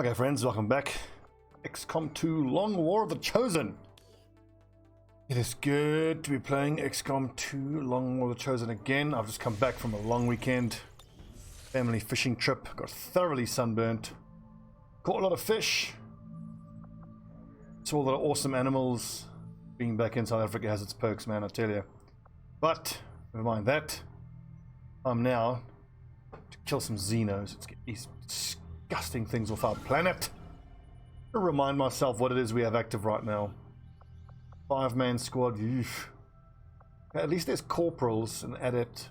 Okay friends, welcome back. XCOM2 Long War of the Chosen. It is good to be playing XCOM2 Long War of the Chosen again. I've just come back from a long weekend. Family fishing trip. Got thoroughly sunburnt. Caught a lot of fish. Saw a lot of awesome animals. Being back in South Africa has its perks, man, I tell you. But, never mind that. I'm now to kill some Xenos. Let's get these disgusting things off our planet. To remind myself what it is we have active right now. 5-man squad. Oof. At least there's corporals, an adept,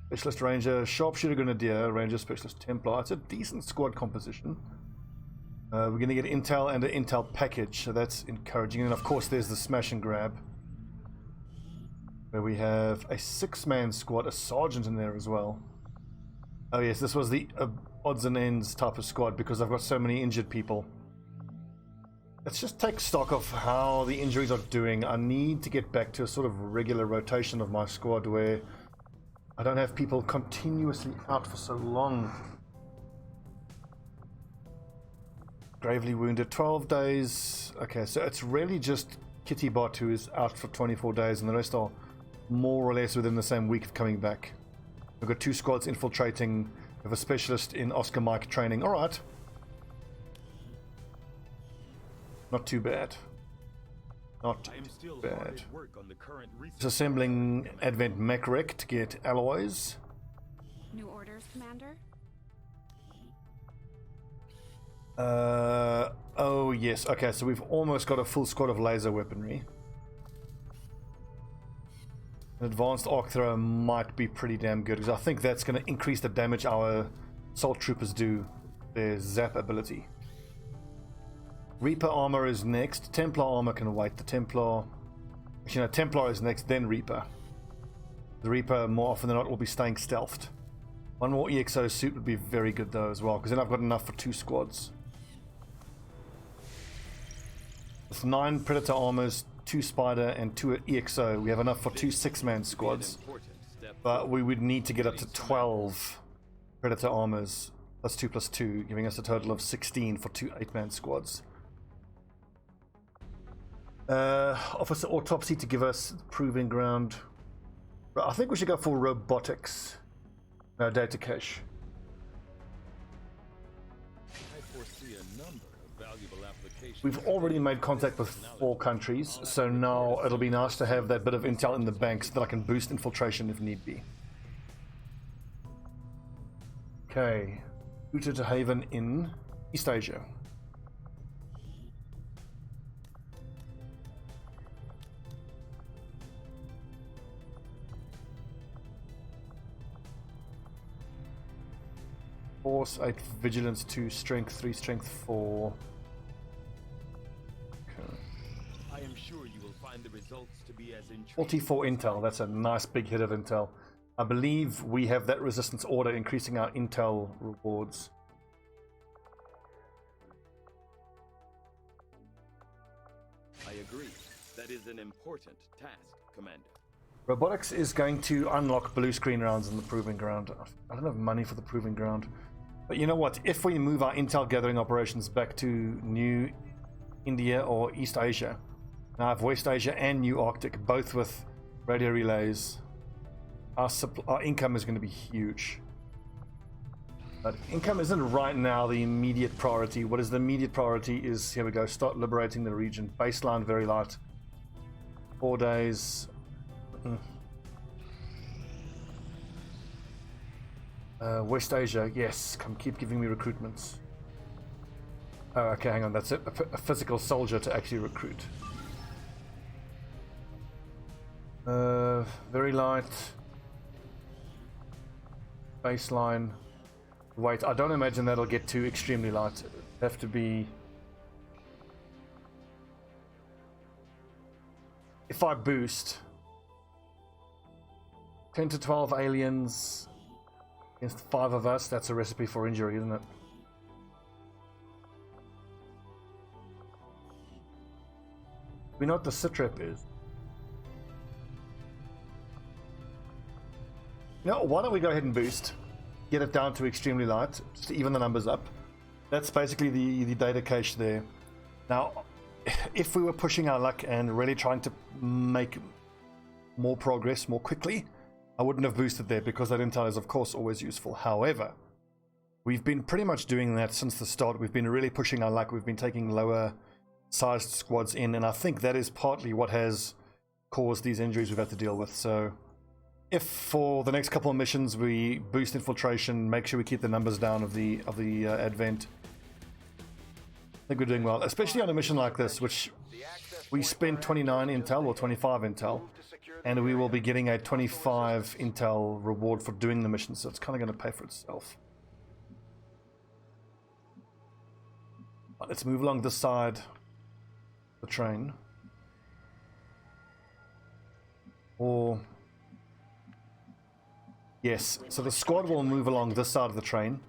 specialist ranger, sharpshooter, grenadier, ranger, specialist, templar. It's a decent squad composition. We're going to get intel and an intel package, so that's encouraging. And of course there's the smash and grab, where we have a 6-man squad, a sergeant in there as well. Oh yes, this was the odds and ends type of squad because I've got so many injured people. Let's just take stock of how the injuries are doing. I need to get back to a sort of regular rotation of my squad where I don't have people continuously out for so long. Gravely wounded, 12 days. Okay, so it's really just Kitty Bot who is out for 24 days and the rest are more or less within the same week of coming back. We've got 2 squads infiltrating. We have a specialist in Oscar Mike training. Alright. Not too bad. Not too bad. Just assembling Advent Mech Rec to get alloys. New orders, Commander? Oh yes, okay, so we've almost got a full squad of laser weaponry. An advanced arc thrower might be pretty damn good because I think that's going to increase the damage our assault troopers do. Their zap ability. Reaper armor is next. Templar armor can wait. The Templar... Actually, no, Templar is next, then Reaper. The Reaper, more often than not, will be staying stealthed. One more EXO suit would be very good though as well, because then I've got enough for 2 squads. With 9 Predator armors, 2 Spider, and 2 EXO, we have enough for 2 6-man squads. But we would need to get up to 12 Predator armors, plus 2 plus 2, giving us a total of 16 for 2 8-man squads. Officer Autopsy to give us proving ground. I think we should go for robotics. No, data cache. We've already made contact with 4 countries, so now it'll be nice to have that bit of intel in the bank so that I can boost infiltration if need be. Okay, routed to Haven in East Asia. Force 8, vigilance 2, strength 3, strength 4. Okay. I am sure you will find the results to be as intriguing. 44 intel, that's a nice big hit of intel. I believe we have that resistance order increasing our intel rewards. I agree. That is an important task, Commander. Robotics is going to unlock blue screen rounds in the proving ground. I don't have money for the proving ground. But you know what? If we move our intel gathering operations back to New India or East Asia, now I have West Asia and New Arctic, both with radio relays, our income is going to be huge. But income isn't right now the immediate priority. What is the immediate priority is, here we go, start liberating the region. Baseline very light. 4 days. West Asia, yes, keep giving me recruitments. Oh, okay, hang on, that's it. A physical soldier to actually recruit. Very light. Baseline. Wait, I don't imagine that'll get too extremely light. It'll have to be... If I boost 10 to 12 aliens against 5 of us, that's a recipe for injury, isn't it? We know what the sitrep is. No, why don't we go ahead and boost? Get it down to extremely light, just to even the numbers up. That's basically the data cache there. Now, if we were pushing our luck and really trying to make more progress more quickly, I wouldn't have boosted there because that intel is of course always useful. However, we've been pretty much doing that since the start. We've been really pushing our luck. We've been taking lower sized squads in, and I think that is partly what has caused these injuries we've had to deal with. So if for the next couple of missions we boost infiltration, make sure we keep the numbers down of the advent, I think we're doing well, especially on a mission like this, which we spent 29 intel or 25 intel, and we will be getting a 25 intel reward for doing the mission, so it's kind of going to pay for itself. Right, let's move along this side of the train. Or yes, so the squad will move along this side of the train.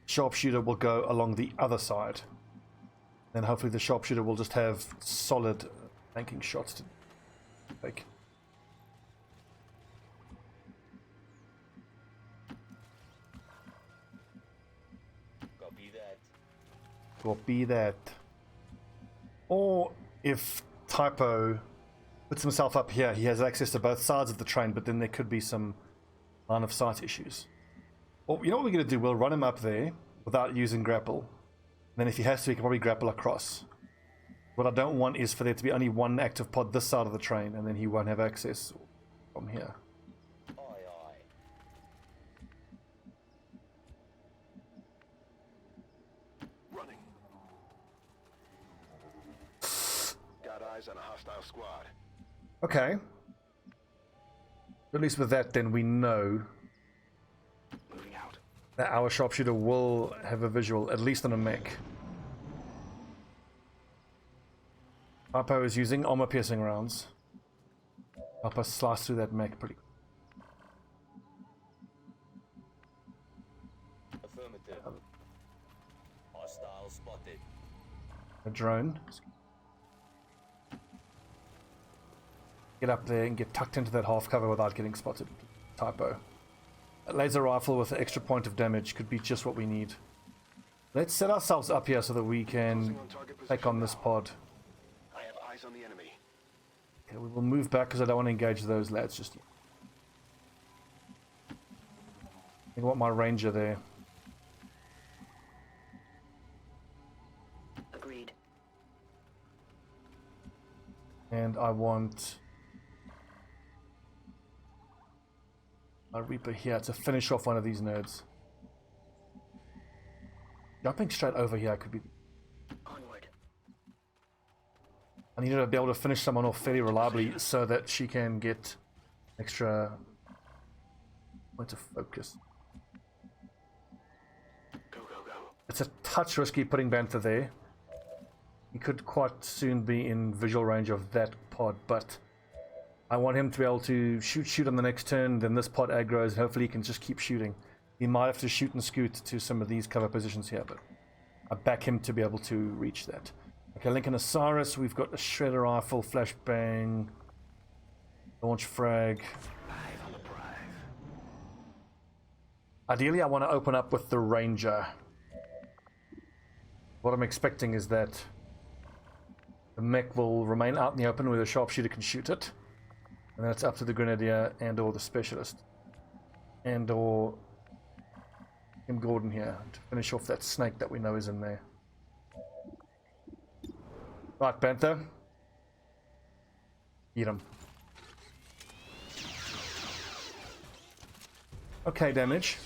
Sharpshooter will go along the other side. Then hopefully the Sharpshooter will just have solid flanking shots to take. Copy that. Copy that. Or if Typo puts himself up here, he has access to both sides of the train, but then there could be some line of sight issues. Well, you know what we're going to do? We'll run him up there without using grapple. And then if he has to, he can probably grapple across. What I don't want is for there to be only one active pod this side of the train, and then he won't have access from here. Aye, aye. Running. Got eyes on a hostile squad. Okay. At least with that, then we know Moving out. that our Sharpshooter will have a visual, at least on a mech. Typo is using armor-piercing rounds. Help us slice through that mech pretty quick. Affirmative. Hostile spotted. A drone. Get up there and get tucked into that half cover without getting spotted. Typo. A laser rifle with an extra point of damage could be just what we need. Let's set ourselves up here so that we can take on this pod. I have eyes on the enemy. Okay, we will move back because I don't want to engage those lads just yet. I want my ranger there. Agreed. And I want a Reaper here to finish off one of these nerds. Jumping straight over here could be... Onward. I need her to be able to finish someone off fairly reliably so that she can get extra point of focus. Go, go, go. It's a touch risky putting Bantha there. He could quite soon be in visual range of that pod, but I want him to be able to shoot on the next turn, then this pod aggroes, and hopefully he can just keep shooting. He might have to shoot and scoot to some of these cover positions here, but I back him to be able to reach that. Okay, Lincoln Osiris, we've got a shredder rifle, flashbang, launch frag. Eyes on the prize. Ideally, I want to open up with the Ranger. What I'm expecting is that the mech will remain out in the open where the Sharpshooter can shoot it. And then it's up to the Grenadier and or the Specialist. And or Kim Gordon here to finish off that snake that we know is in there. Right, Panther. Eat him. Okay, damage.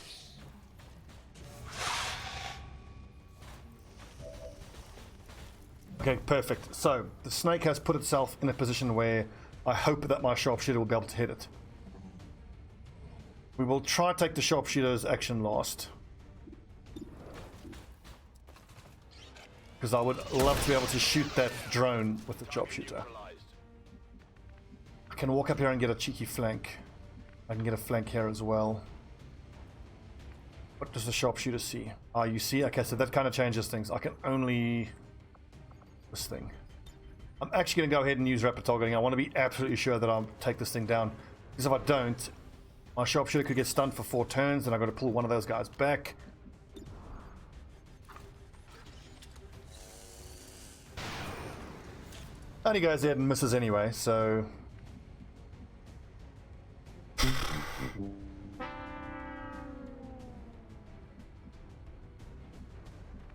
Okay, perfect. So, the snake has put itself in a position where I hope that my Sharpshooter will be able to hit it. We will try to take the Sharpshooter's action last. Because I would love to be able to shoot that drone with the Sharpshooter. I can walk up here and get a cheeky flank. I can get a flank here as well. What does the Sharpshooter see? Ah, you see? Okay, so that kind of changes things. I can only... this thing. I'm actually going to go ahead and use rapid targeting. I want to be absolutely sure that I'll take this thing down. Because if I don't, my Sharpshooter could get stunned for 4 turns, and I've got to pull one of those guys back. Only goes ahead and misses anyway, so...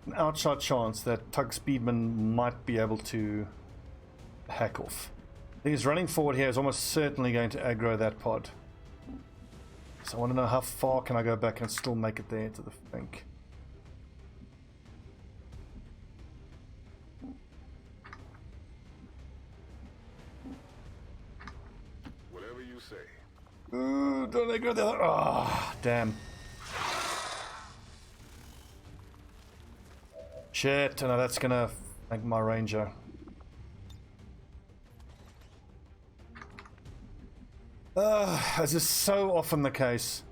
an outside chance that Tug Speedman might be able to hack off. I think he's running forward here is almost certainly going to aggro that pod. So I want to know how far can I go back and still make it there to the flank. Whatever you say. Ooh, don't aggro the other. Ah, damn. Shit, no, that's gonna make my ranger. As is so often the case,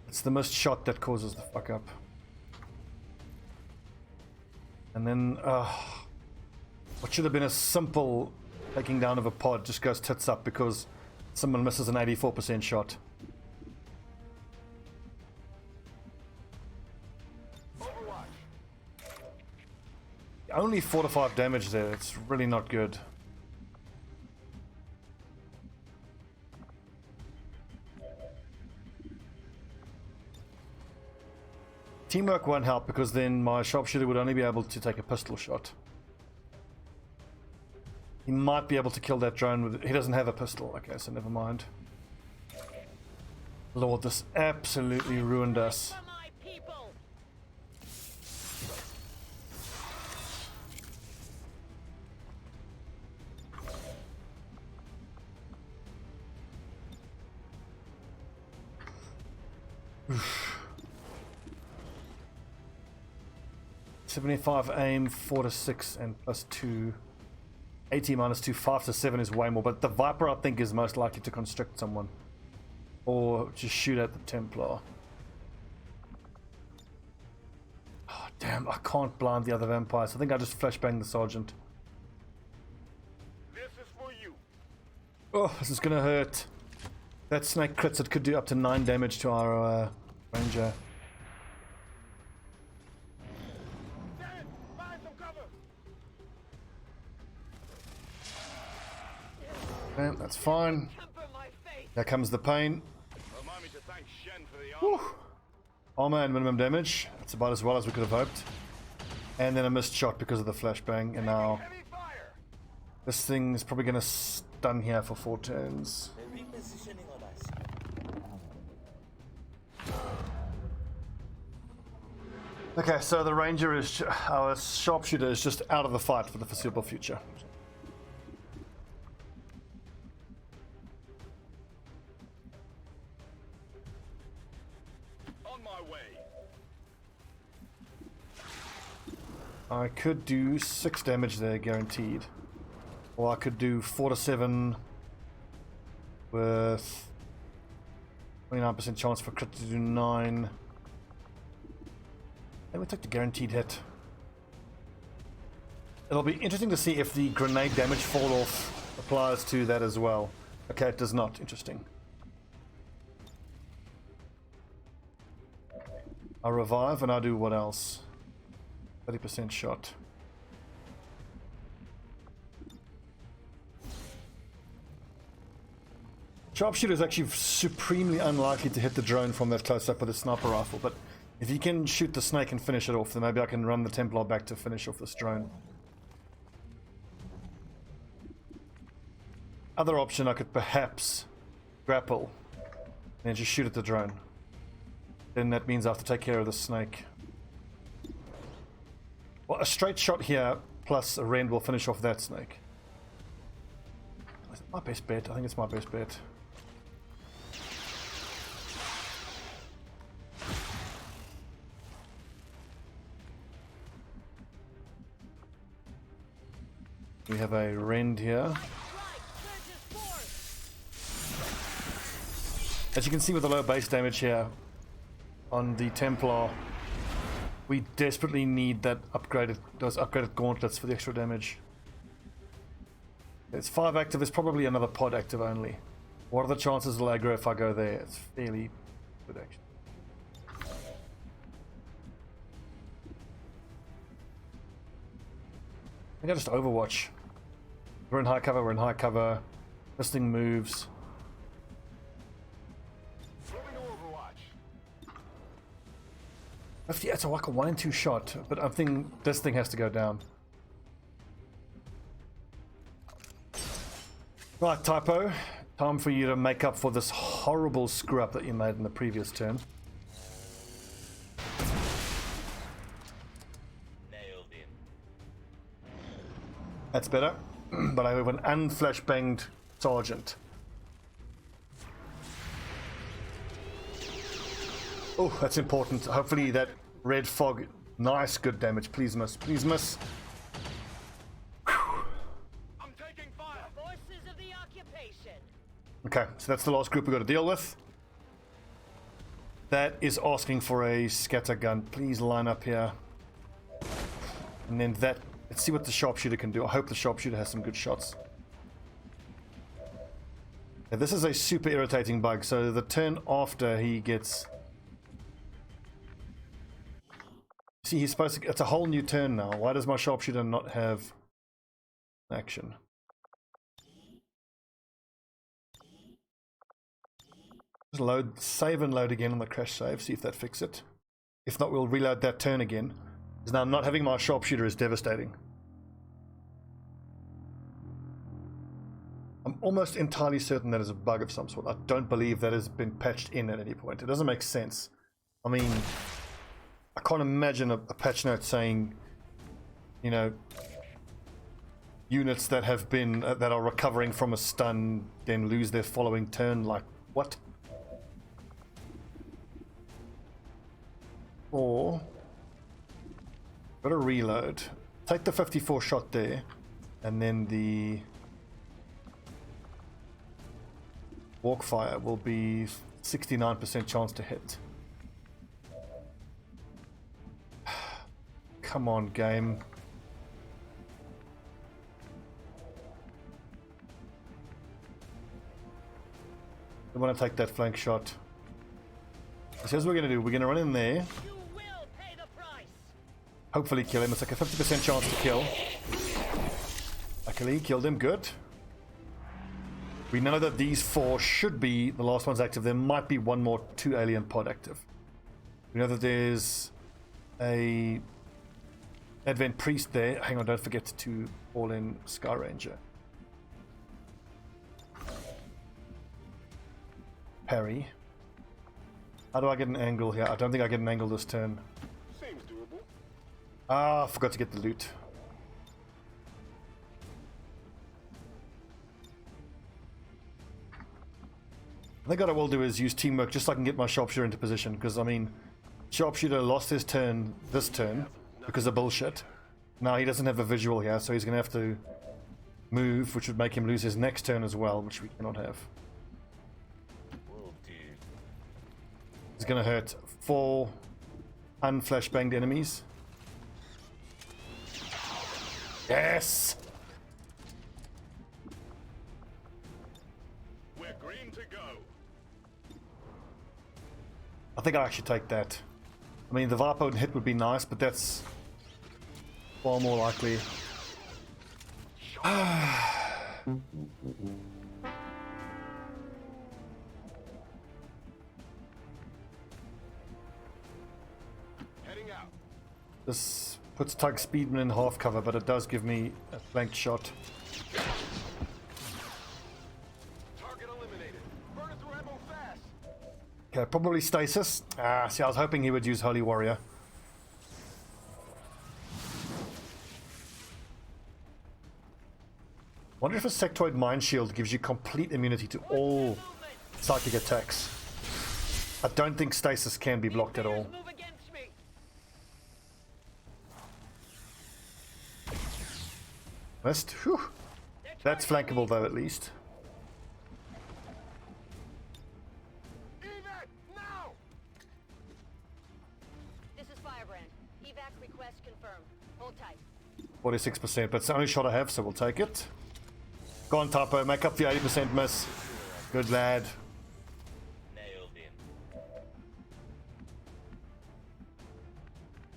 it's the missed shot that causes the fuck up. And then, what should have been a simple taking down of a pod just goes tits up because someone misses an 84% shot. Only 4 to 5 damage there, it's really not good. Teamwork won't help because then my sharpshooter would only be able to take a pistol shot. He might be able to kill that drone with... he doesn't have a pistol, okay, so never mind. Lord, this absolutely ruined us. Oof. 75 aim, 4 to 6, and plus 2. 80 minus 2, 5 to 7 is way more, but the Viper I think is most likely to constrict someone. Or just shoot at the Templar. Oh, damn, I can't blind the other vampires. I think I just flashbang the Sergeant. This is for you. Oh, this is gonna hurt. That snake crits, it could do up to 9 damage to our ranger. Okay, that's fine. There comes the pain. Remind me to thank Shen for the Whew. Armor and minimum damage. That's about as well as we could have hoped. And then a missed shot because of the flashbang. And now heavy fire. this thing is probably going to stun here for 4 turns. They're repositioning on us. Okay, so the ranger is... our sharpshooter is just out of the fight for the foreseeable future. I could do 6 damage there, guaranteed. Or I could do 4 to 7 with 29% chance for crit to do 9. Let me take the guaranteed hit. It'll be interesting to see if the grenade damage fall off applies to that as well. Okay, it does not. Interesting. I revive and I do what else? 30% shot. Sharpshooter is actually supremely unlikely to hit the drone from that close up with a sniper rifle, but if you can shoot the snake and finish it off, then maybe I can run the Templar back to finish off this drone. Other option, I could perhaps grapple and just shoot at the drone. Then that means I have to take care of the snake. Well, a straight shot here plus a rend will finish off that snake. Is it my best bet? I think it's my best bet. We have a rend here. As you can see with the low base damage here on the Templar, we desperately need that those upgraded gauntlets for the extra damage. It's 5 active, it's probably another pod active only. What are the chances it'll aggro if I go there? It's fairly good actually. I think I just overwatch. We're in high cover, we're in high cover. This thing moves. Moving to Overwatch. Yeah, it's like a 1 in 2 shot, but I think this thing has to go down. Right, Typo. Time for you to make up for this horrible screw up that you made in the previous turn. Nailed him. That's better. But I have an unflashbanged sergeant. Oh, that's important. Hopefully that red fog. Nice, good damage. Please miss. Please miss. I'm taking fire. Forces of the occupation. Okay, so that's the last group we've got to deal with. That is asking for a scatter gun. Please line up here. And then that. Let's see what the sharpshooter can do. I hope the sharpshooter has some good shots. Yeah, this is a super irritating bug. So the turn after he gets... See, he's supposed to... It's a whole new turn now. Why does my sharpshooter not have action? Just load, save and load again on the crash save. See if that fixes it. If not, we'll reload that turn again. Because now not having my sharpshooter is devastating. I'm almost entirely certain that is a bug of some sort. I don't believe that has been patched in at any point. It doesn't make sense. I mean, I can't imagine a patch note saying, you know, units that have been that are recovering from a stun then lose their following turn. Like, what? Or gotta reload. Take the 54 shot there, and then the walk fire will be 69% chance to hit. Come on, game. I want to take that flank shot. So here's what we're going to do. We're going to run in there. You will pay the price. Hopefully kill him. It's like a 50% chance to kill. Luckily, killed him. Good. We know that these 4 should be the last ones active. There might be one more 2 alien pod active. We know that there's a Advent Priest there. Hang on, don't forget to call in Sky Ranger. Parry. How do I get an angle here? I don't think I get an angle this turn. Seems doable. Ah, I forgot to get the loot. I think what I will do is use teamwork just so I can get my sharpshooter into position, because I mean, sharpshooter lost his turn this turn because of bullshit. Now he doesn't have a visual here, so he's going to have to move, which would make him lose his next turn as well, which we cannot have. Will do. It's going to hurt 4 unflashbanged enemies. Yes! We're green to go. I think I should take that. I mean, the Viper hit would be nice, but that's far more likely. Heading out. This puts Tug Speedman in half cover, but it does give me a flanked shot. Target eliminated. Burning through ammo fast. Okay, probably Stasis. Ah, see, I was hoping he would use Holy Warrior. Wonder if a Sectoid Mind Shield gives you complete immunity to all psychic attacks. I don't think Stasis can be blocked at all. Move against me. Missed. Whew. That's flankable though, at least. Evac now. This is Firebrand. Evac request confirmed. Hold tight. 46%, but it's the only shot I have, so we'll take it. Go on, Typo, make up the 80% miss. Good lad. Nailed him.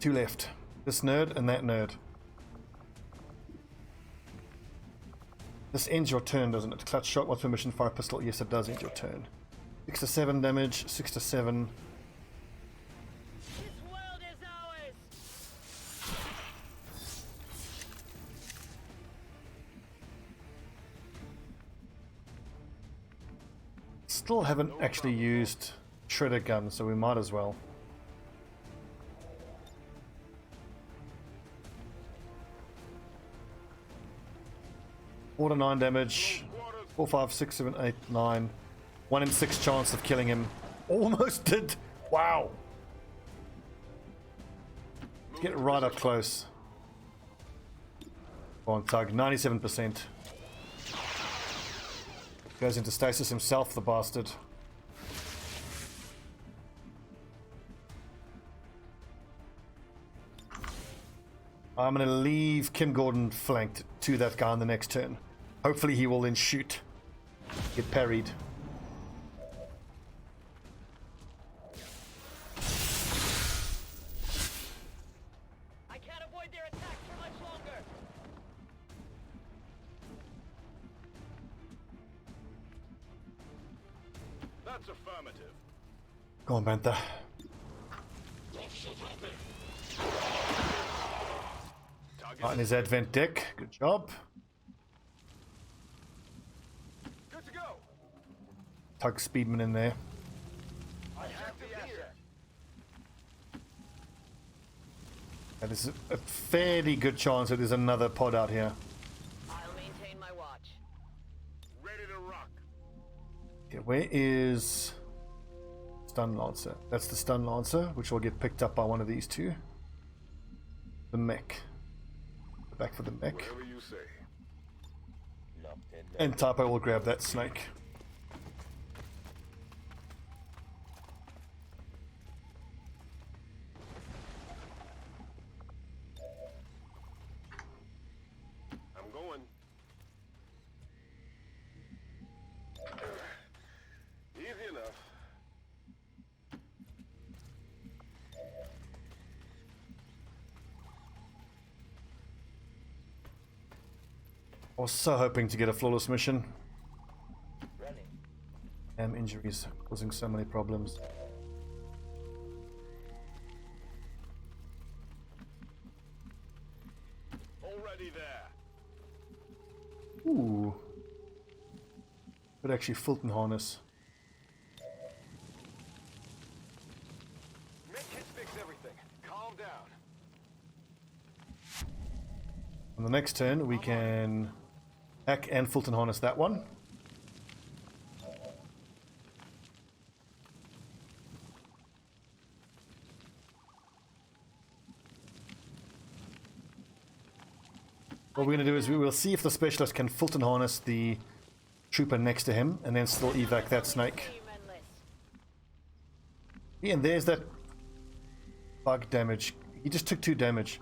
2 left. This nerd and that nerd. This ends your turn, doesn't it? Clutch shot, what's permission, fire pistol? Yes, it does end your turn. 6 to 7 damage, 6 to 7. This world is ours! Still haven't actually used shredder gun, so we might as well. Four to 9 damage. 4, 5, 6, 7, 8, 9. 1 in 6 chance of killing him. Almost did. Wow. Get right up close. Go on, Tug. 97%. Goes into stasis himself, the bastard. I'm going to leave Kim Gordon flanked to that guy on the next turn. Hopefully he will then shoot. Get parried. I can't avoid their attack for much longer! That's affirmative. Go on, Bantha. Right in his advent deck. Good job. Good to go. Tug Speedman in there. I have the asset. And there's a fairly good chance that there's another pod out here. I'll maintain my watch. Ready to rock. Okay, where is Stun Lancer? That's the Stun Lancer, which will get picked up by one of these two. The mech. Back for the mech. Whatever you say. Locked in. And Typo will grab that snake. I'm going. Easy enough. I was so hoping to get a flawless mission. Running. Damn injuries causing so many problems. Already there. Ooh. Could actually Fulton harness. Make kids fix everything. Calm down. On the next turn, we can hack and Fulton harness that one. What we're going to do is we will see if the specialist can Fulton harness the trooper next to him and then still evac that snake. Yeah, and there's that bug damage. He just took 2 damage.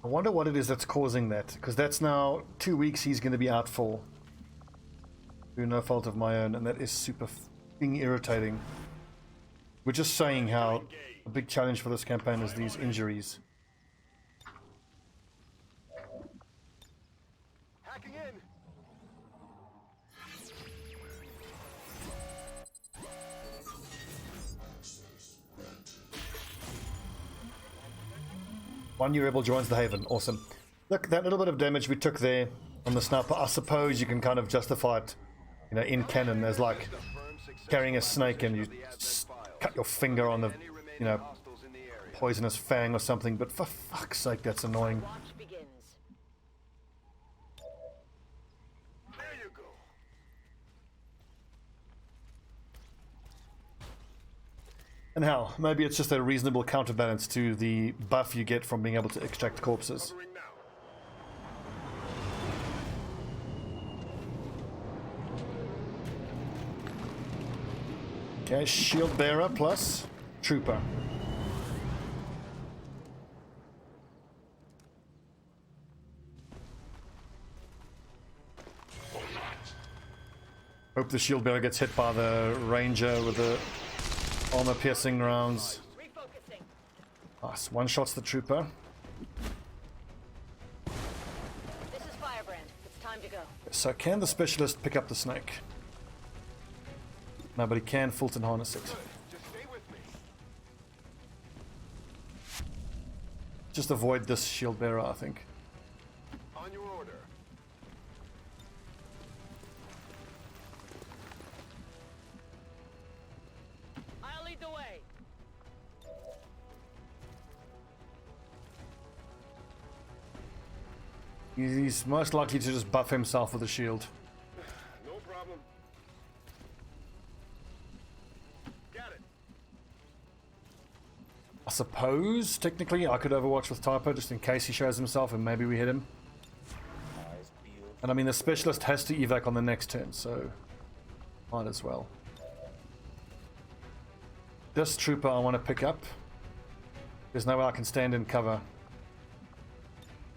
I wonder what it is that's causing that, because that's now 2 weeks he's going to be out for. Through no fault of my own, and that is super f***ing irritating. We're just saying how a big challenge for this campaign is these injuries. Hacking in. One new rebel joins the Haven. Awesome. Look, that little bit of damage we took there on the sniper, I suppose you can kind of justify it, you know, in canon as like carrying a snake and you cut your finger on the, you know, poisonous fang or something, but for fuck's sake, that's annoying. Watch begins. There you go. And how? Maybe it's just a reasonable counterbalance to the buff you get from being able to extract corpses. Covering now. Okay, shield bearer plus trooper. Hope the shield bearer gets hit by the ranger with the armor piercing rounds. Refocusing. Nice. One shot's the trooper. This is Firebrand. It's time to go. So can the specialist pick up the snake? Nobody can Fulton harness it. Good. Just stay with me. Just avoid this shield bearer, I think. On your order. I'll lead the way. He's most likely to just buff himself with a shield. No problem. Got it. I suppose, technically, I could overwatch with Typo just in case he shows himself and maybe we hit him. Eyes peeled. And I mean, the specialist has to evac on the next turn, so might as well. This trooper I want to pick up. There's no way I can stand in cover.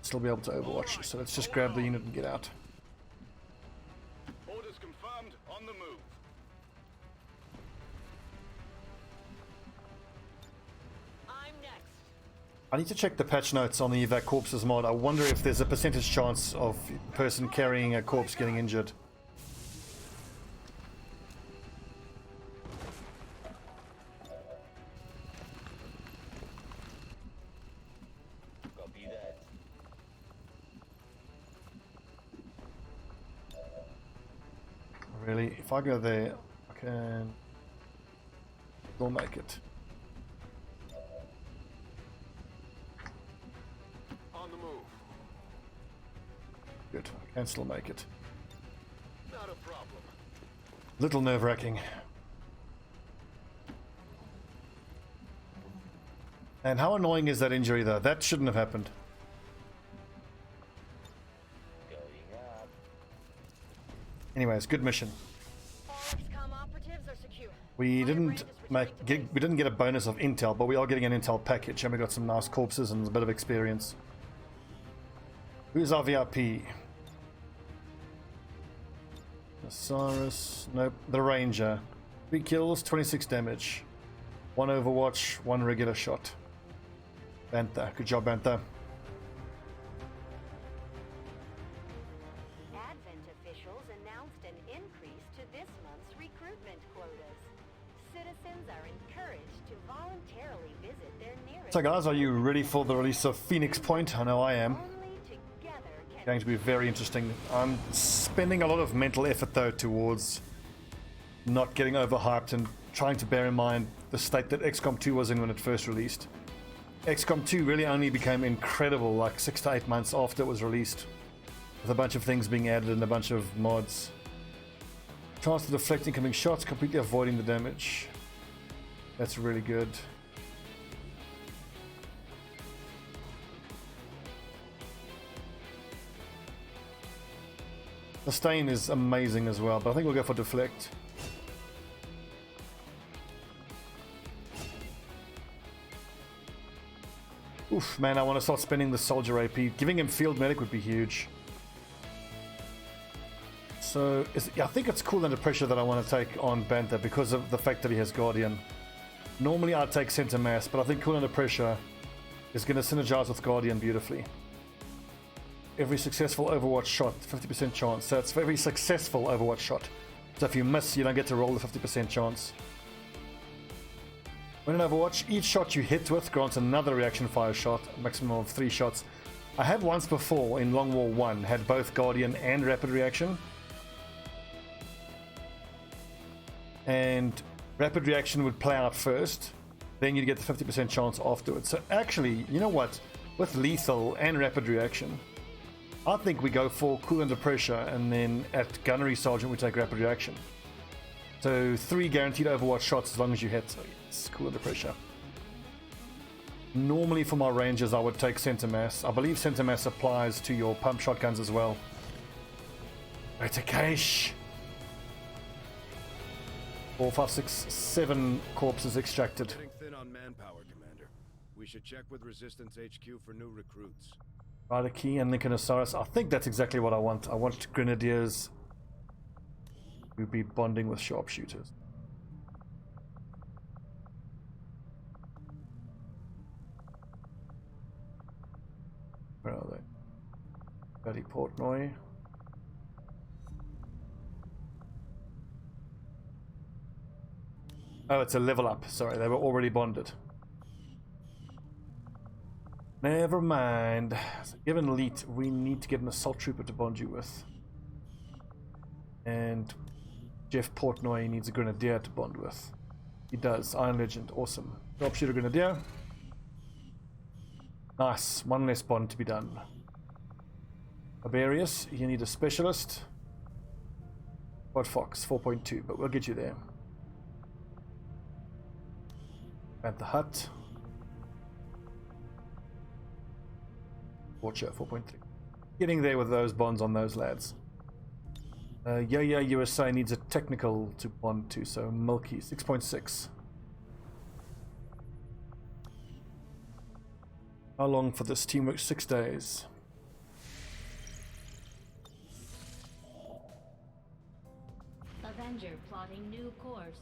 Still be able to overwatch, so let's just grab the unit and get out. Orders confirmed. On the move. I'm next. I need to check the patch notes on the evac corpses mod. I wonder if there's a percentage chance of a person carrying a corpse getting injured. Copy that. Really, if I go there, I can still make it. On the move. Good, I can still make it. Not a problem. Little nerve-wracking. And how annoying is that injury though? That shouldn't have happened. Going up. Anyways, good mission. All XCOM operatives are secure. We Firebrand didn't is returning to base. we didn't get a bonus of intel, but we are getting an intel package, and we got some nice corpses and a bit of experience. Who's our VIP? Osiris, nope. The Ranger. 3 kills, 26 damage. 1 overwatch, 1 regular shot. Bantha, good job, Bantha. Advent officials announced an increase to this month's recruitment quotas. Citizens are encouraged to voluntarily visit their nearest. So guys, are you ready for the release of Phoenix Point? I know I am. Only together can Going to be very interesting. I'm spending a lot of mental effort though towards not getting overhyped and trying to bear in mind the state that XCOM 2 was in when it first released. XCOM 2 really only became incredible like 6 to 8 months after it was released, with a bunch of things being added and a bunch of mods. Chance to deflect incoming shots, completely avoiding the damage. That's really good. The stain is amazing as well, but I think we'll go for deflect. Oof, man, I want to start spending the soldier AP. Giving him field medic would be huge. So, I think it's cool under pressure that I want to take on Bantha because of the fact that he has Guardian. Normally I'd take center mass, but I think cool under pressure is going to synergize with Guardian beautifully. Every successful Overwatch shot, 50% chance. So it's for every successful Overwatch shot. So if you miss, you don't get to roll the 50% chance. When in Overwatch, each shot you hit with grants another reaction fire shot, a maximum of 3 shots. I have once before in Long War 1 had both Guardian and Rapid Reaction. And Rapid Reaction would play out first, then you'd get the 50% chance afterwards. So actually, you know what? With Lethal and Rapid Reaction, I think we go for Cool Under Pressure, and then at Gunnery Sergeant we take Rapid Reaction. So 3 guaranteed Overwatch shots as long as you hit. So yes, Cool Under Pressure. Normally for my Rangers I would take Center Mass. I believe Center Mass applies to your pump shotguns as well. Gatecrasher. 4, 5, 6, 7 corpses extracted. Getting thin on manpower, Commander. We should check with Resistance HQ for new recruits. Rider Key and Lincoln Osiris. I think that's exactly what I want. I want Grenadiers who be bonding with Sharpshooters. Bloody Portnoy. Oh, it's a level up. Sorry, they were already bonded. Never mind. So given elite, we need to get an assault trooper to bond you with. And Jeff Portnoy needs a Grenadier to bond with. He does. Iron Legend. Awesome. Sharpshooter Grenadier. Nice. One less bond to be done. Barbarius, you need a specialist. What Fox? 4.2, but we'll get you there. At the hut. Watcher 4.3. Getting there with those bonds on those lads. Yeah, USA needs a technical to bond to, so Milky 6.6. How long for this teamwork? 6 days. Avenger plotting new course.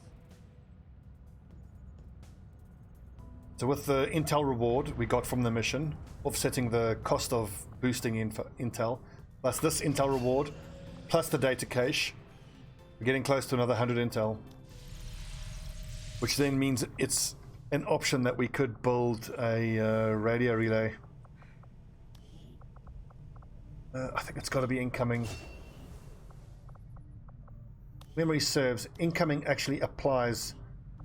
So with the intel reward we got from the mission, offsetting the cost of boosting intel, plus this intel reward, plus the data cache, we're getting close to another 100 intel. Which then means it's an option that we could build a radio relay. I think it's got to be incoming. Memory serves, incoming actually applies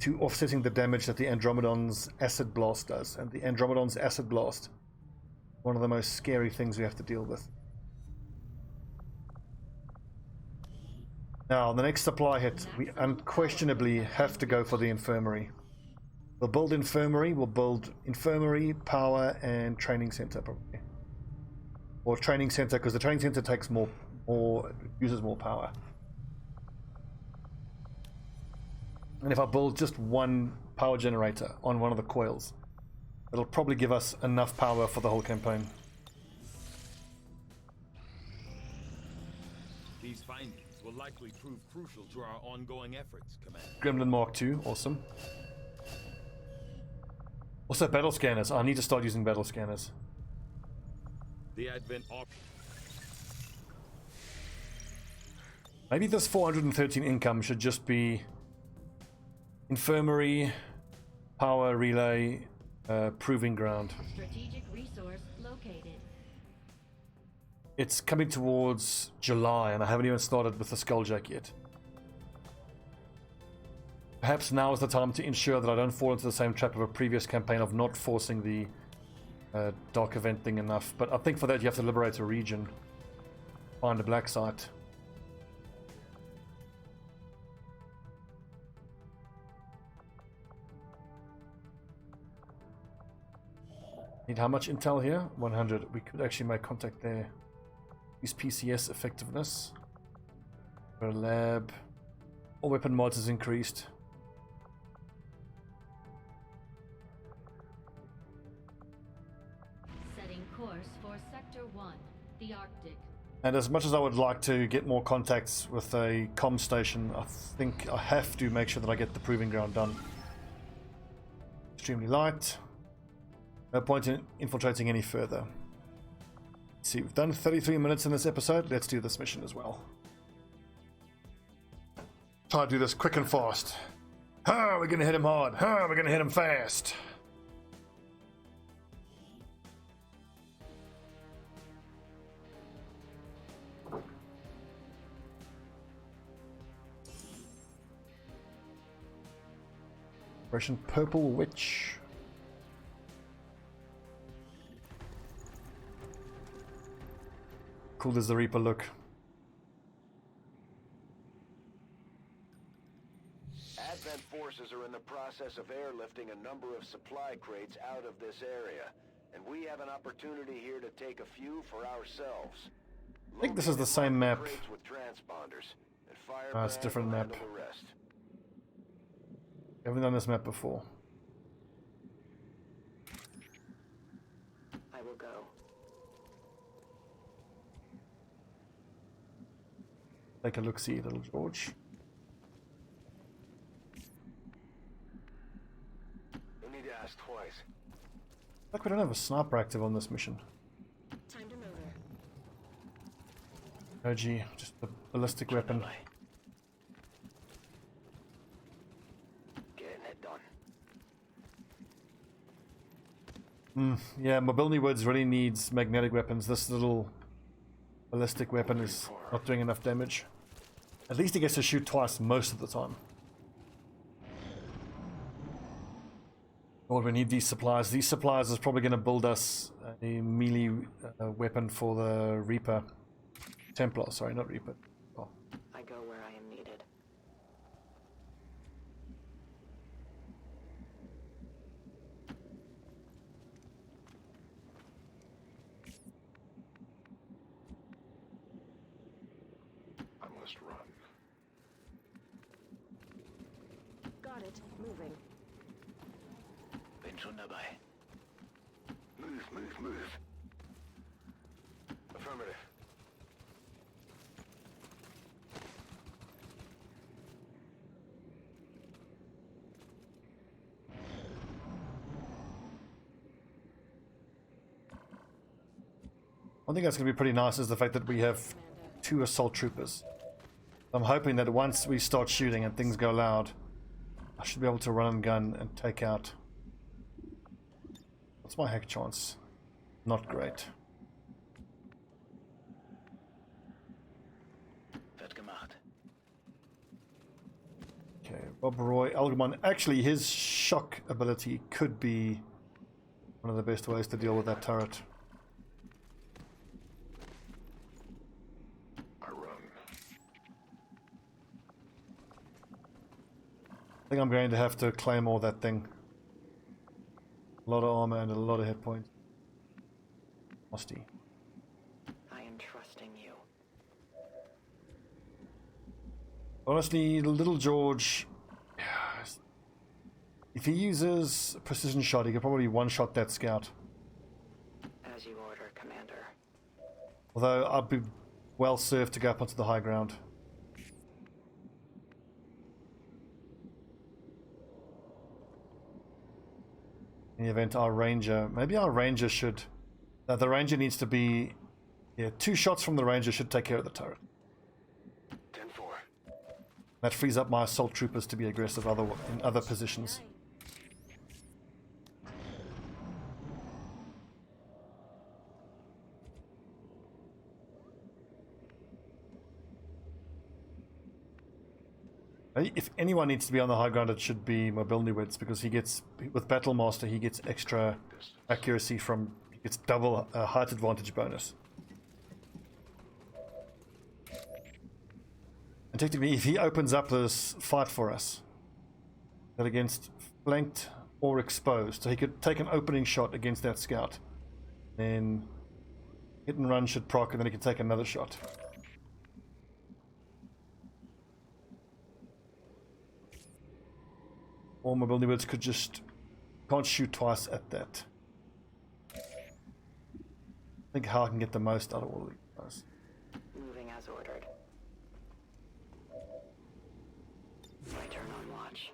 to offsetting the damage that the Andromedon's acid blast does, and the Andromedon's acid blast, one of the most scary things we have to deal with. Now, the next supply hit, we unquestionably have to go for the infirmary. We'll build infirmary, power, and training center probably. Or training center, because the training center takes uses more power. And if I build just one power generator on one of the coils, it'll probably give us enough power for the whole campaign. These findings will likely prove crucial to our ongoing efforts, Commander. Gremlin Mark II, awesome. Also battle scanners. I need to start using battle scanners. The advent of Maybe this 413 income should just be infirmary, power relay, proving ground. Strategic resource located. It's coming towards July and I haven't even started with the Skulljack yet. Perhaps now is the time to ensure that I don't fall into the same trap of a previous campaign of not forcing the dark event thing enough. But I think for that you have to liberate a region. Find a black site. Need how much intel here? 100. We could actually make contact there. Use PCS effectiveness. For a lab. All weapon mods is increased. Setting course for Sector 1, the Arctic. And as much as I would like to get more contacts with a comm station, I think I have to make sure that I get the proving ground done. Extremely light. No point in infiltrating any further. Let's see, we've done 33 minutes in this episode. Let's do this mission as well. Try to do this quick and fast. We're gonna hit him hard. We're gonna hit him fast. Operation Purple Witch. Cool does the Reaper look? Advent forces are in the process of airlifting a number of supply crates out of this area, and we have an opportunity here to take a few for ourselves. I think this is the same map. Crates with transponders, and It's a different will map. handle the rest. I haven't done this map before. I will go. Take a look-see, little George. No need to ask twice. Like we don't have a sniper active on this mission. Time to motor. OG, just a ballistic weapon. Getting it done. Yeah, Mobility Woods really needs magnetic weapons. This little ballistic weapon is not doing enough damage. At least he gets to shoot twice most of the time. Lord, we need these supplies. These supplies is probably going to build us a melee weapon for the Reaper. Templar, sorry, not Reaper. Oh. I go where I am needed. I must run. Got it. Moving. Bin schon dabei. Move. Affirmative. One thing that's going to be pretty nice is the fact that we have 2 assault troopers. I'm hoping that once we start shooting and things go loud, I should be able to run and gun and take out. What's my hack chance? Not great. Wird gemacht. Okay, Bob Roy, Algermon. Actually, his shock ability could be one of the best ways to deal with that turret. I run. I think I'm going to have to claim all that thing. A lot of armor and a lot of hit points. Musty. I am trusting you. Honestly, little George, if he uses precision shot, he could probably one-shot that scout. As you order, Commander. Although I'd be well served to go up onto the high ground. In the event our ranger, maybe our ranger should. The ranger needs to be. Yeah, 2 shots from the ranger should take care of the turret. 10-4. That frees up my assault troopers to be aggressive in other positions. If anyone needs to be on the high ground, it should be Mobilnywitz, because he gets, with Battle Master, he gets extra accuracy from, he gets double height advantage bonus. And technically, if he opens up this fight for us, that against flanked or exposed, so he could take an opening shot against that scout, then hit and run should proc, and then he can take another shot. Or Mobility Birds could just can't shoot twice at that. Think how I can get the most out of all of these guys. Moving as ordered. My turn on watch.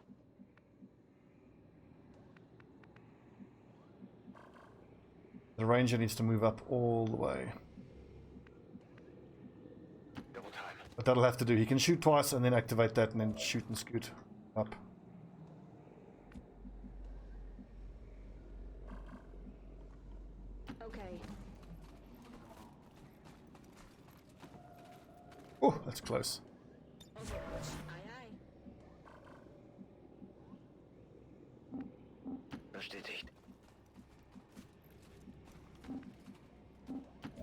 The ranger needs to move up all the way. Double time. But that'll have to do. He can shoot twice and then activate that and then shoot and scoot up. Okay. Oh, that's close. Aye, aye. Bestätigt.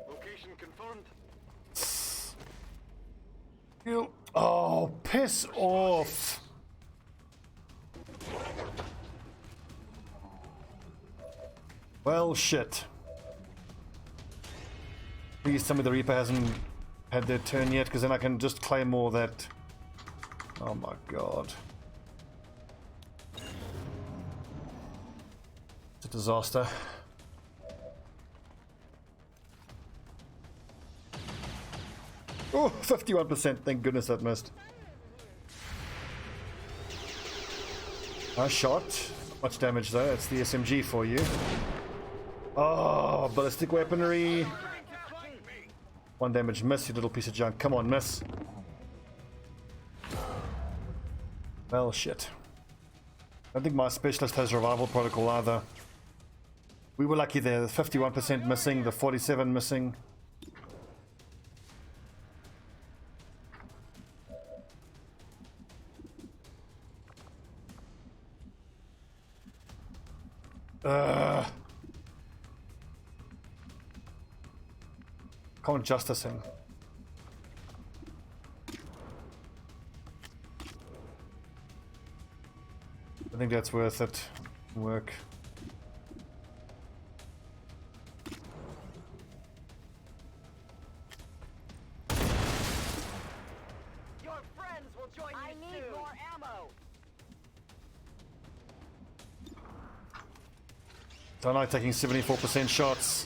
Location confirmed. You. Oh, piss off. Well, shit. Please tell me the Reaper hasn't had their turn yet, because then I can just claymore that. Oh my god. It's a disaster. Oh, 51%. Thank goodness that missed. Nice shot. Not much damage though. It's the SMG for you. Oh, ballistic weaponry. 1 damage. Miss, you little piece of junk. Come on, miss. Well, shit. I don't think my specialist has revival protocol either. We were lucky there. The 51% missing, the 47 missing. Can't justice him. I think that's worth it. Work. Your friends will join you. I need more ammo. Don't like taking 74% shots.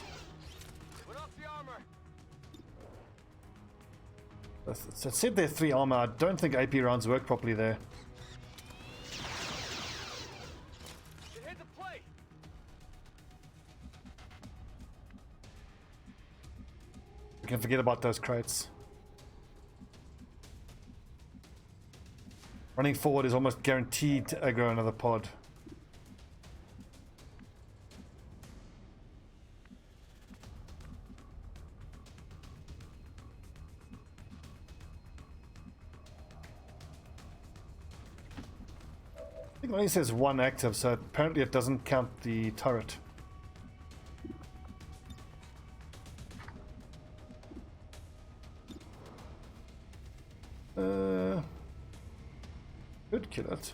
Put up the armor. It said there 3 armor. I don't think AP rounds work properly there. It hit the plate. We can forget about those crates. Running forward is almost guaranteed to aggro another pod. I think it only says 1 active, so apparently it doesn't count the turret. Could kill it.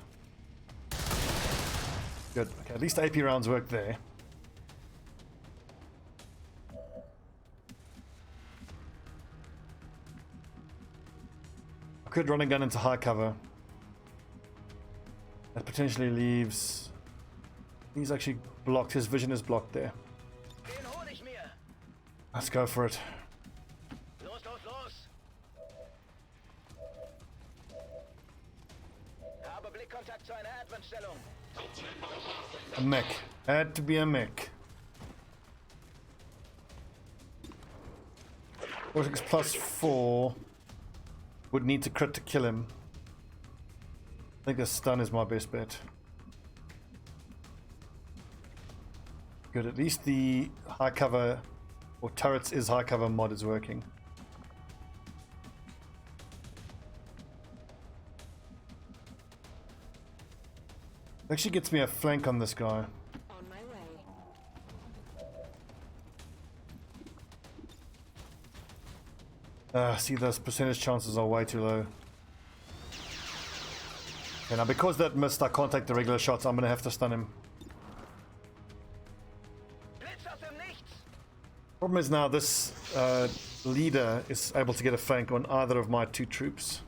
Good. Okay, at least AP rounds work there. I could run a gun into high cover. That potentially leaves... He's actually blocked. His vision is blocked there. Let's go for it. A mech. Had to be a mech. 46 plus 4 would need to crit to kill him. I think a stun is my best bet. Good, at least the high cover or turrets is high cover mod is working. Actually gets me a flank on this guy. On my way. See, those percentage chances are way too low. Okay, now because that missed, I can't take the regular shots. I'm gonna have to stun him. Problem is now this leader is able to get a flank on either of my 2 troops.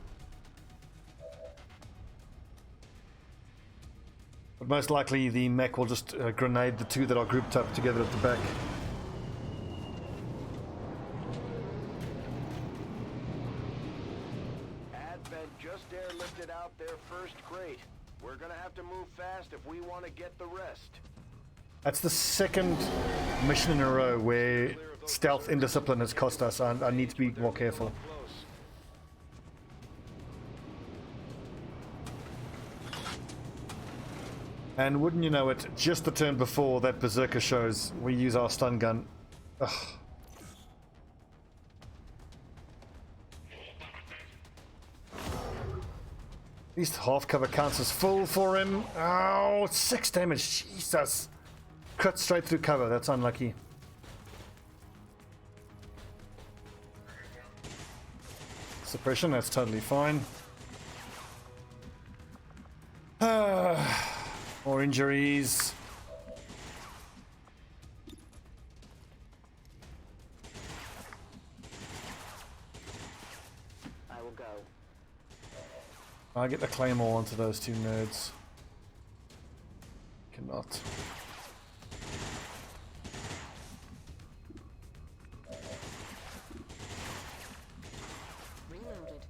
But most likely the mech will just grenade the 2 that are grouped up together at the back. Advent just airlifted out their first crate. We're gonna have to move fast if we want to get the rest. That's the second mission in a row where stealth indiscipline has cost us. I need to be more careful. And wouldn't you know it, just the turn before that Berserker shows, we use our stun gun. Ugh. At least half cover counts as full for him. Oh, 6 damage, Jesus. Cut straight through cover, that's unlucky. Suppression, that's totally fine. More injuries. I will go. I get the claymore onto those 2 nerds. Cannot. Reloaded.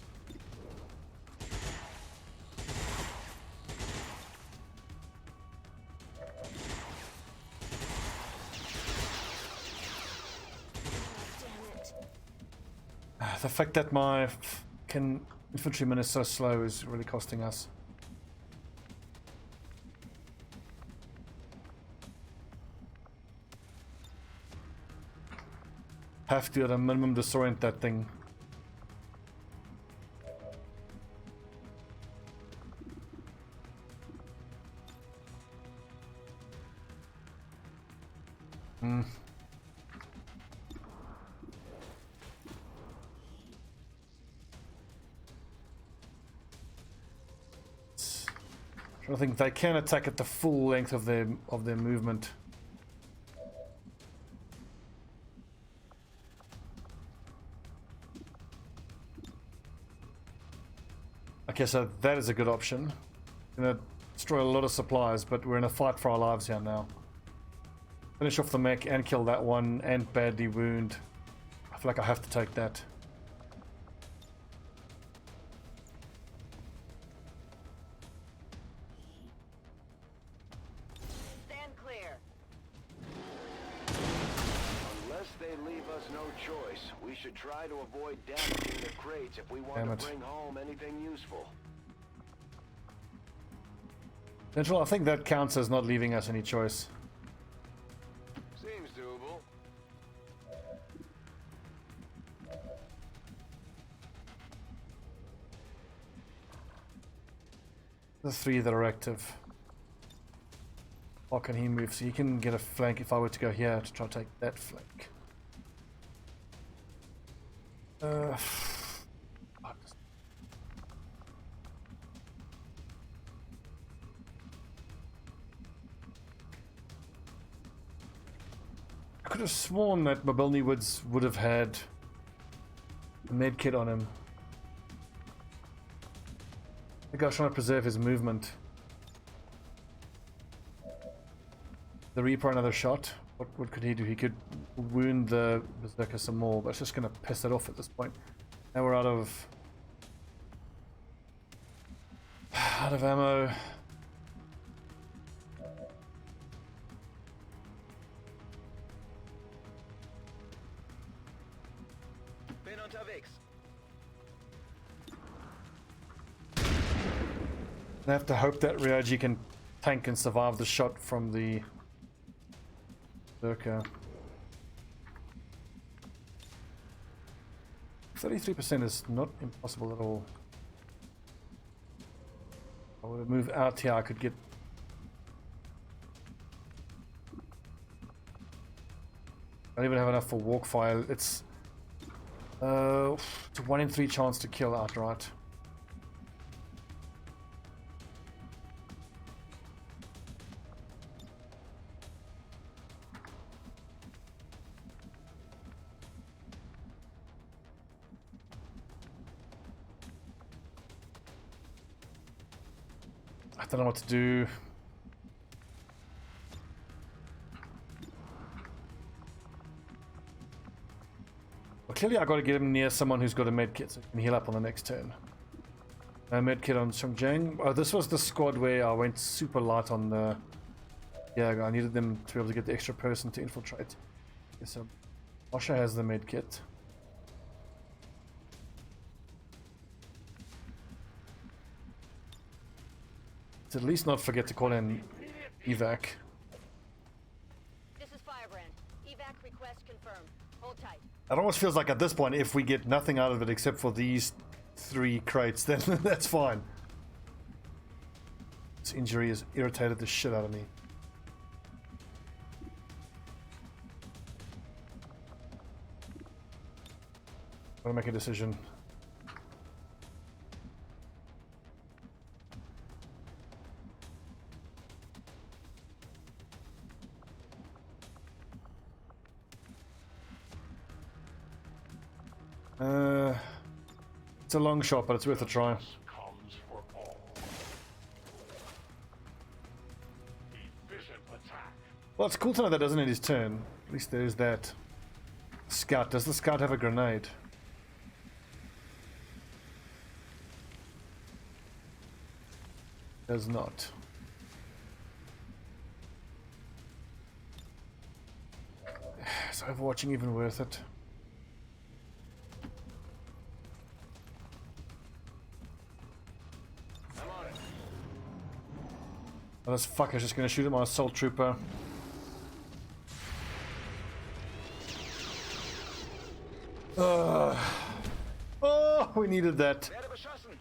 The fact that my infantryman is so slow is really costing us. Have to at a minimum disorient that thing. I think they can attack at the full length of their movement. Okay, so that is a good option. Gonna destroy a lot of supplies, but we're in a fight for our lives here now. Finish off the mech and kill that one and badly wound. I feel like I have to take that. Stand clear. Unless they leave us no choice, we should try to avoid damaging the crates if we want to bring home anything useful. Central, I think that counts as not leaving us any choice. Seems doable. The 3 that are active. How can he move? So he can get a flank if I were to go here to try to take that flank. I could have sworn that Mobility Woods would have had a med kit on him. I think I was trying to preserve his movement. The Reaper another shot. What could he do? He could wound the Berserker some more, but it's just going to piss it off at this point. Now we're out of ammo. I have to hope that Ryoji can tank and survive the shot from the Berserker. 33% is not impossible at all. If I would move out here, I could get... I don't even have enough for walk fire. It's a 1 in 3 chance to kill outright. I don't know what to do. Well, clearly I got to get him near someone who's got a med kit so he can heal up on the next turn. No med kit on Chongjiang. Oh, this was the squad where I went super light on the... Yeah, I needed them to be able to get the extra person to infiltrate. Okay, so Osha has the med kit. To at least not forget to call in evac. This is Firebrand. Evac request confirmed. Hold tight. It almost feels like at this point, if we get nothing out of it except for these 3 crates, then that's fine. This injury has irritated the shit out of me. Gotta make a decision. It's a long shot, but it's worth a try. Well, it's cool to know that doesn't end his turn. At least there's that. Scout. Does the scout have a grenade? Does not. Is overwatching even worth it? Oh, this fucker's just gonna shoot at my assault trooper. Oh, we needed that. Werde beschossen.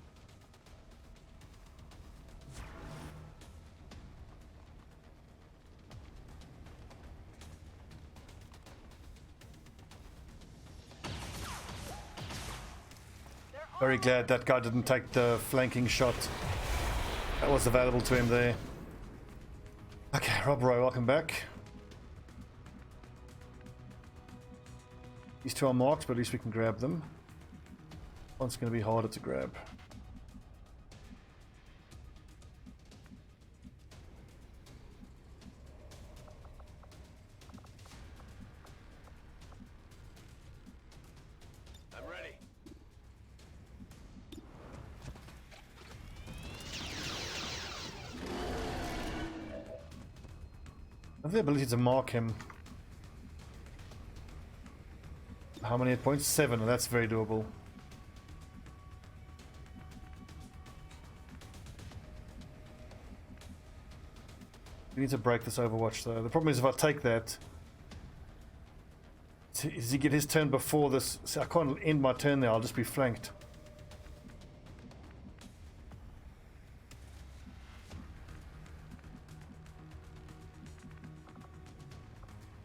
Very glad that guy didn't take the flanking shot that was available to him there. Okay, Rob Roy, welcome back. These two are marked, but at least we can grab them. One's going to be harder to grab. I'm ready. I have the ability to mark him. How many hit points? 7, and that's very doable. We need to break this Overwatch though. The problem is if I take that, does he get his turn before this? See, I can't end my turn there, I'll just be flanked.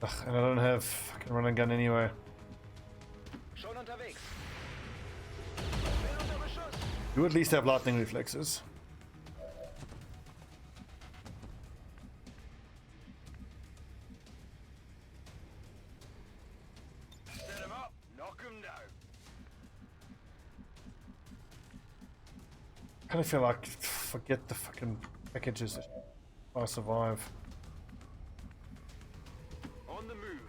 Ugh, and I don't have fucking run and gun anyway. Schon unterwegs. Bin unter Beschuss. You at least have lightning reflexes. Set him up. Knock him down. I kind of feel like forget the fucking packages if I survive. On the move.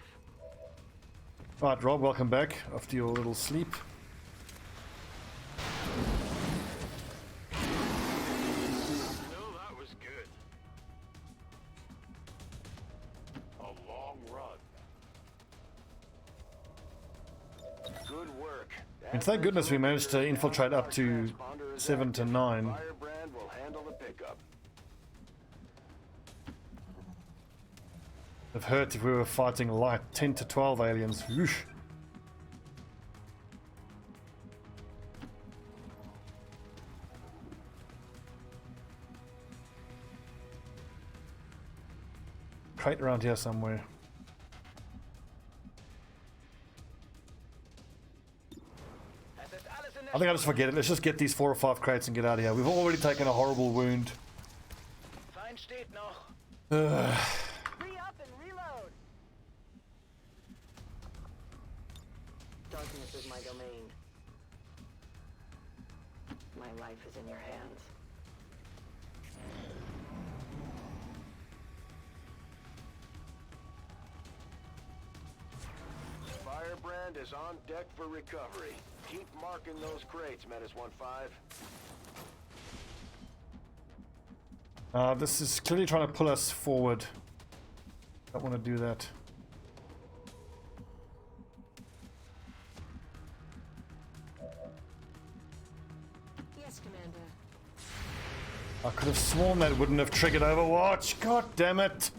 Right, Rob, welcome back after your little sleep. No, that was good. A long run. Good work. And thank goodness we managed to infiltrate up to 7 to 9. Firebrand will handle the pickup. It'd hurt if we were fighting light 10 to 12 aliens. Whoosh. Crate around here somewhere. I think I just forget it. Let's just get these 4 or 5 crates and get out of here. We've already taken a horrible wound. Feind steht noch. Ugh. Re-up and reload! Darkness is my domain. My life is in your hands. Firebrand is on deck for recovery. Keep marking those crates, Menace 1-5. This is clearly trying to pull us forward. Don't want to do that. Yes, Commander. I could have sworn that wouldn't have triggered Overwatch. God damn it.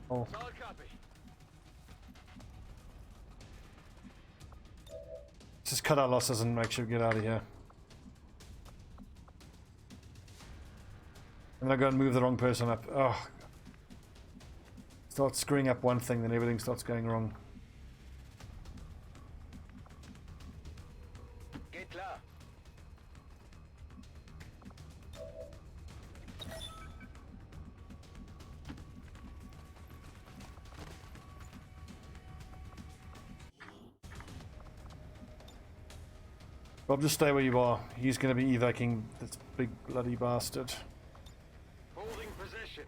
Oh. Solid copy. Just cut our losses and make sure we get out of here. I'm gonna go and move the wrong person up. Oh. Start screwing up one thing, then everything starts going wrong. Geht klar. Rob, just stay where you are. He's gonna be evacuating this big bloody bastard. Holding position.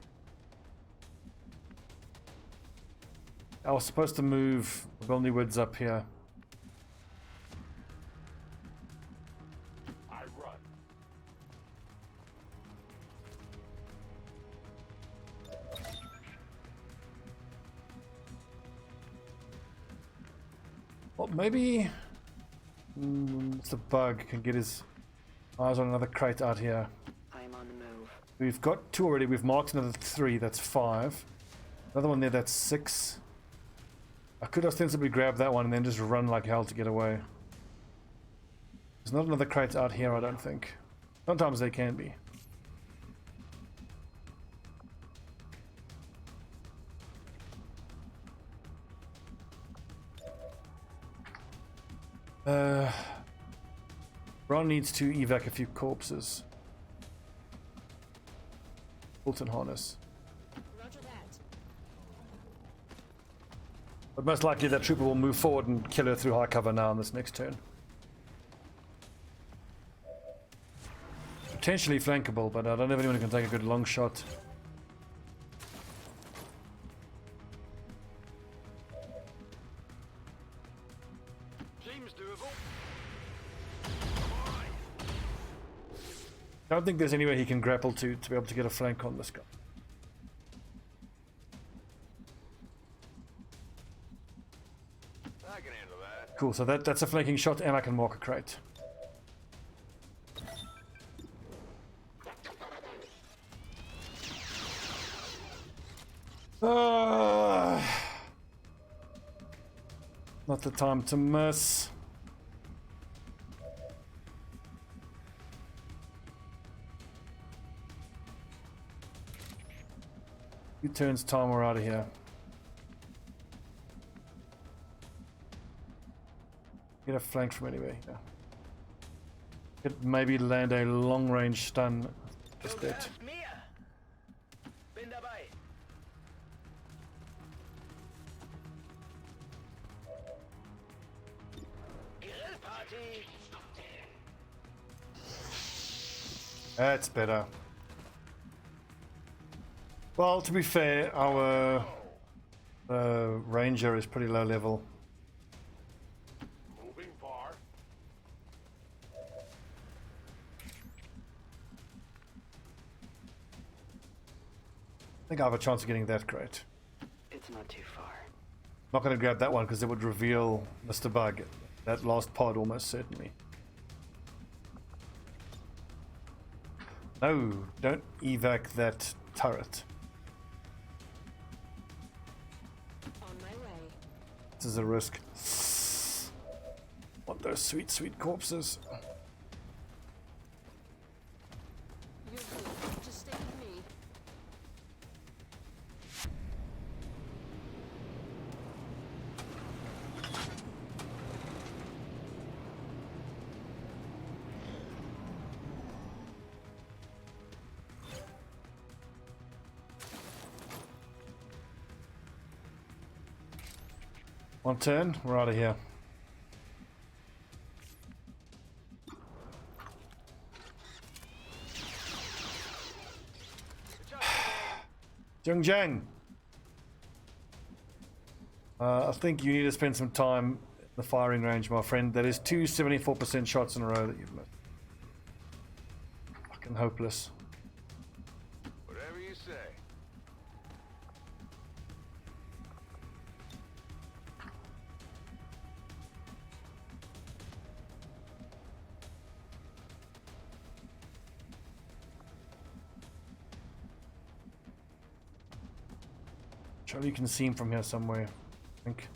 I was supposed to move Bonley Woods up here. I run. Well, maybe... it's a bug. Can get his Eyes on another crate out here. I am on the move. We've got 2 already. We've marked another 3. That's 5. Another one there. That's 6. I could ostensibly grab that one and then just run like hell to get away. There's not another crate out here, I don't think. Sometimes they can be. Ron needs to evac a few corpses. Fulton harness. Roger that. But most likely that trooper will move forward and kill her through high cover now on this next turn. Potentially flankable, but I don't have anyone who can take a good long shot. Seems doable. I don't think there's anywhere he can grapple to be able to get a flank on this guy. I can handle that. Cool, so that's a flanking shot and I can mark a crate. Not the time to miss. Few turns time, we're out of here. Get a flank from anywhere. Yeah. Could maybe land a long range stun. Just that. Bin dabei. Grillparty. That's better. Well, to be fair, our ranger is pretty low level. Moving far. I think I have a chance of getting that crate. It's not too far. Not going to grab that one because it would reveal Mr. Bug. That last pod almost certainly. No, don't evac that turret. On my way. This is a risk. Want those sweet, sweet corpses. You're good. Just stay with me. One turn, we're out of here. Jung. I think you need to spend some time in the firing range, my friend. That is 2 74% shots in a row that you've missed. Fucking hopeless. Whatever you say. Surely you can see him from here somewhere, I think.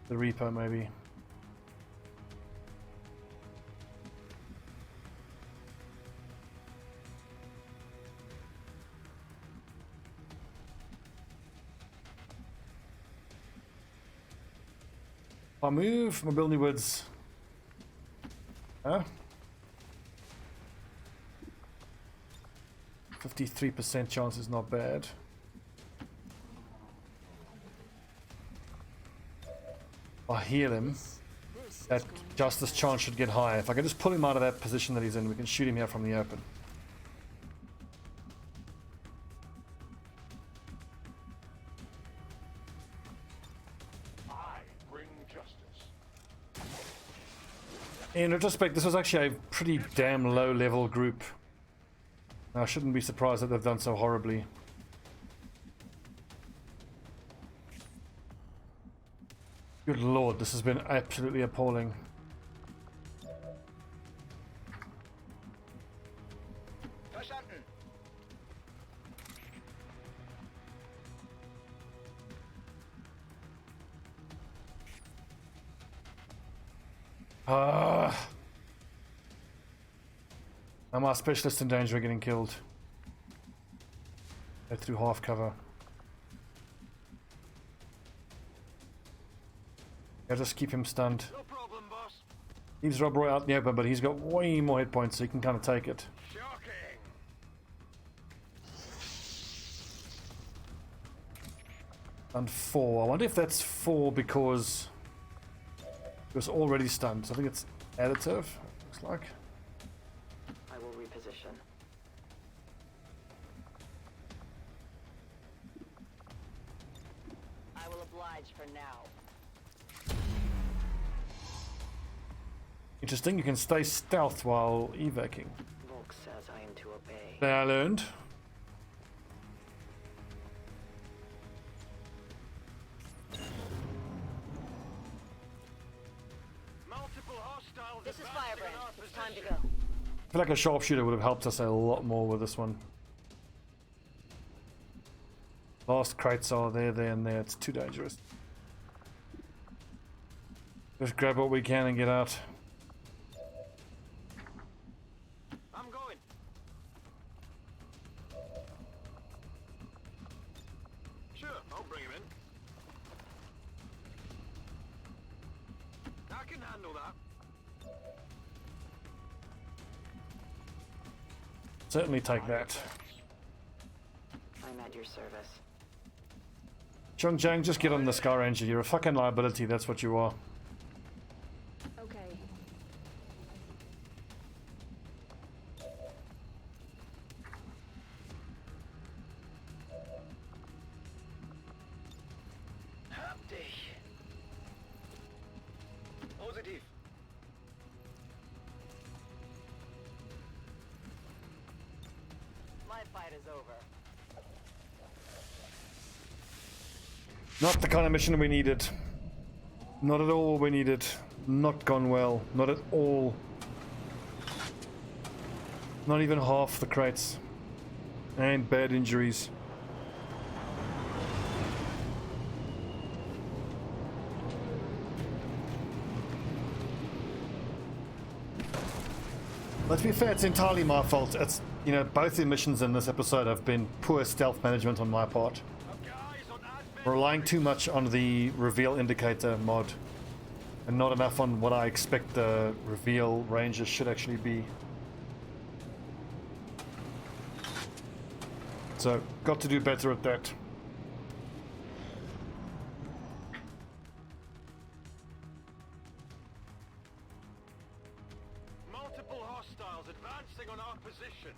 The repo, maybe. I move, mobility woods. Huh? 53% chance is not bad. If I heal him, that justice chance should get higher. If I can just pull him out of that position that he's in, we can shoot him here from the open. I bring justice. In retrospect, this was actually a pretty damn low level group. I shouldn't be surprised that they've done so horribly. Good lord, this has been absolutely appalling. Verstanden. I'm our specialist in danger of getting killed. Go through half cover. Yeah, just keep him stunned. No problem, boss. Leaves Rob Roy out in the open, but he's got way more hit points, so he can kind of take it. Shocking. And 4. I wonder if that's 4 because it was already stunned. So I think it's additive, looks like. I will reposition. I will oblige for now. Interesting, you can stay stealth while evacuating. Volk says I am to obey. That I learned. Multiple hostiles. This is advancing Firebrand. in our It's time to position. go. I feel like a sharpshooter would have helped us a lot more with this one. Last crates are there, and there. It's too dangerous. Just grab what we can and get out. I'm going. Sure, I'll bring him in. I can handle that. Certainly take that. I'm at your service. Chongjiang, just get on the Sky Ranger. You're a fucking liability, that's what you are. Okay. Hab dich. Positiv. My fight is over. Not the kind of mission we needed. Not at all what we needed. Not gone well. Not at all. Not even half the crates. And bad injuries. Let's be fair, it's entirely my fault. It's, you know, both the missions in this episode have been poor stealth management on my part. Relying too much on the reveal indicator mod and not enough on what I expect the reveal ranges should actually be. So, got to do better at that. Multiple hostiles advancing on our position.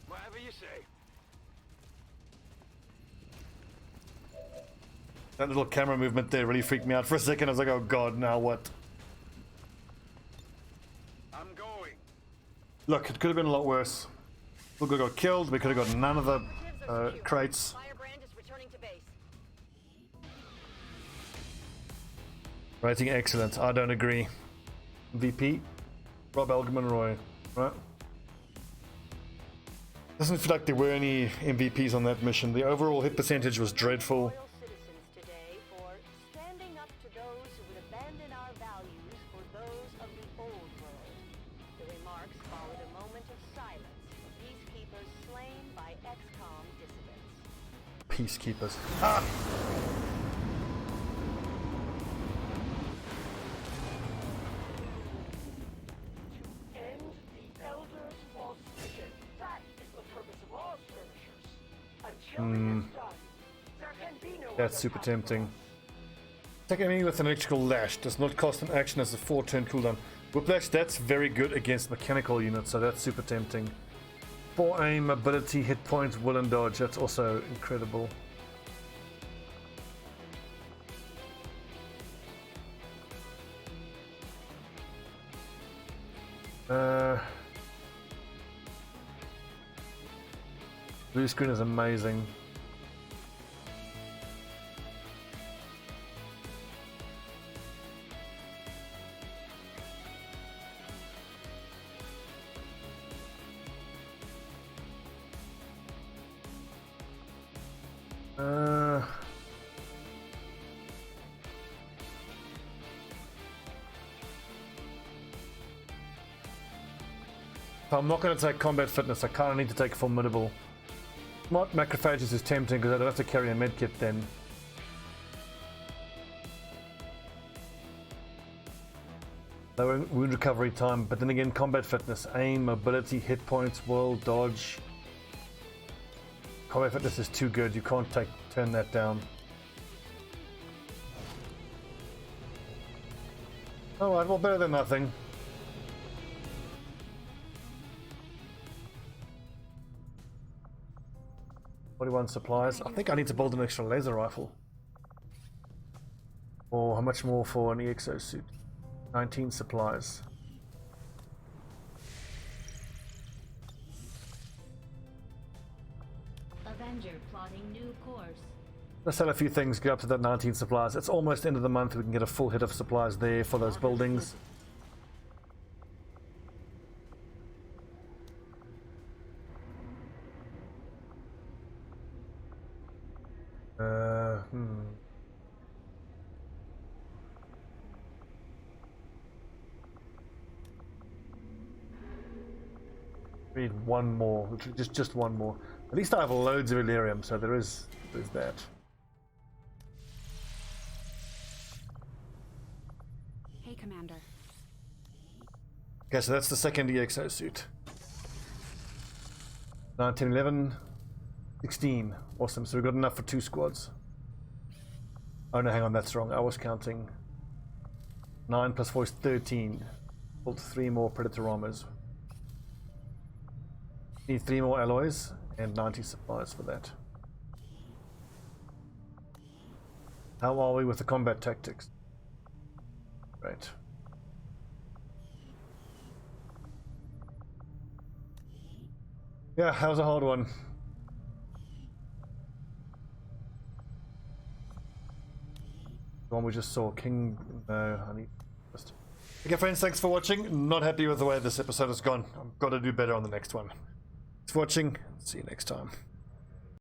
Whatever you say. That little camera movement there really freaked me out for a second. I was like, oh god, now what? I'm going. Look, it could have been a lot worse. We could have got killed, we could have got none of the Operatives are secure. crates. Firebrand is returning to base. Rating excellent, I don't agree. VP, Rob Elgman Roy, right? Doesn't feel like there were any MVPs on that mission. The overall hit percentage was dreadful. Loyal citizens today for standing up to those who would abandon our values for those of the old world. The remarks followed a moment of silence for peacekeepers slain by XCOM dissidents. Peacekeepers. Ah! End the Elder's false mission. That is the purpose of all skirmishers. Until it is done, there can be no That's other super path. tempting. Attack enemy with an electrical lash. Does not cost an action as a 4-turn cooldown. Whiplash, that's very good against mechanical units, so that's super tempting. 4 aim, ability, hit points, will and dodge. That's also incredible. Blue screen is amazing. I'm not going to take combat fitness. I kind of need to take formidable. Smart macrophages is tempting because I don't have to carry a medkit then. Lower wound recovery time, but then again, combat fitness, aim, mobility, hit points, whirl, dodge. Combat fitness is too good. You can't turn that down. Alright, well, better than nothing. $41 supplies. I think I need to build an extra laser rifle. Or how much more for an EXO suit? 19 supplies. Avenger plotting new course. Let's sell a few things, get up to that 19 supplies. It's almost end of the month. We can get a full hit of supplies there for those buildings. Need one more, just one more. At least I have loads of Illyrium, so there's that. Hey, Commander. Okay, so that's the second EXO suit. 19, 11, 16. Awesome, so we've got enough for 2 squads. Oh no, hang on, that's wrong. I was counting 9 plus 4 is 13. Built 3 more Predator armors. Need 3 more alloys and 90 supplies for that. How are we with the combat tactics? Right. Yeah, that was a hard one. The one we just saw, King. No, I need just. Okay, friends, thanks for watching. Not happy with the way this episode has gone. I've got to do better on the next one. Thanks for watching. See you next time.